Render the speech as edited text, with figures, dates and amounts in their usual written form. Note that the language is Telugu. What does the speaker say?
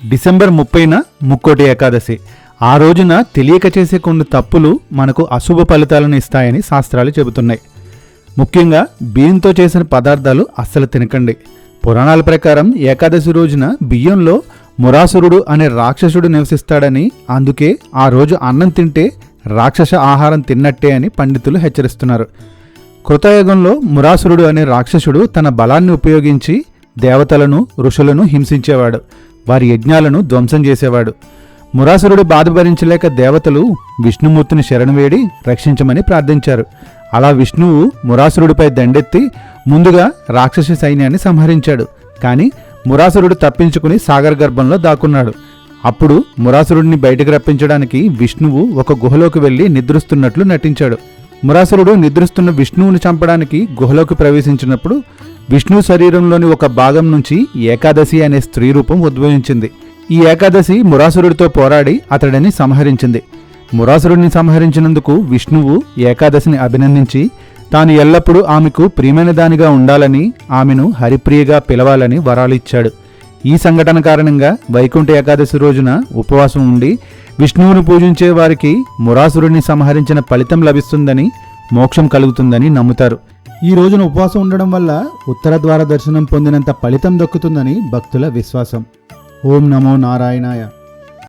డిసెంబర్ 30న ముక్కోటి ఏకాదశి. ఆ రోజున తెలియక చేసే కొన్ని తప్పులు మనకు అశుభ ఫలితాలను ఇస్తాయని శాస్త్రాలు చెబుతున్నాయి. ముఖ్యంగా బియ్యంతో చేసిన పదార్థాలు అస్సలు తినకండి. పురాణాల ప్రకారం ఏకాదశి రోజున బియ్యంలో మురాసురుడు అనే రాక్షసుడు నివసిస్తాడని, అందుకే ఆ రోజు అన్నం తింటే రాక్షస ఆహారం తిన్నట్టే అని పండితులు హెచ్చరిస్తున్నారు. కృతయుగంలో మురాసురుడు అనే రాక్షసుడు తన బలాన్ని ఉపయోగించి దేవతలను, ఋషులను హింసించేవాడు. వారి యజ్ఞాలను ధ్వంసం చేసేవాడు. మురాసురుడు బాధ భరించలేక దేవతలు విష్ణుమూర్తిని శరణు వేడి రక్షించమని ప్రార్థించారు. అలా విష్ణువు మురాసురుడిపై దండెత్తి ముందుగా రాక్షస సైన్యాన్ని సంహరించాడు. కానీ మురాసురుడు తప్పించుకుని సాగర్ గర్భంలో దాక్కున్నాడు. అప్పుడు మురాసురుడిని బయటకు రప్పించడానికి విష్ణువు ఒక గుహలోకి వెళ్లి నిద్రిస్తున్నట్లు నటించాడు. మురాసురుడు నిద్రిస్తున్న విష్ణువుని చంపడానికి గుహలోకి ప్రవేశించినప్పుడు విష్ణు శరీరంలోని ఒక భాగం నుంచి ఏకాదశి అనే స్త్రీ రూపం ఉద్భవించింది. ఈ ఏకాదశి మురాసురుడితో పోరాడి అతడిని సంహరించింది. మురాసురుడిని సంహరించినందుకు విష్ణువు ఏకాదశిని అభినందించి తాను ఎల్లప్పుడూ ఆమెకు ప్రియమైన దానిగా ఉండాలని, ఆమెను హరిప్రియగా పిలవాలని వరాలిచ్చాడు. ఈ సంఘటన కారణంగా వైకుంఠ ఏకాదశి రోజున ఉపవాసం ఉండి విష్ణువును పూజించే వారికి మురాసురుడిని సంహరించిన ఫలితం లభిస్తుందని, మోక్షం కలుగుతుందని నమ్ముతారు. ఈ రోజున ఉపవాసం ఉండడం వల్ల ఉత్తర ద్వార దర్శనం పొందినంత ఫలితం దక్కుతుందని భక్తుల విశ్వాసం. ఓం నమో నారాయణాయ.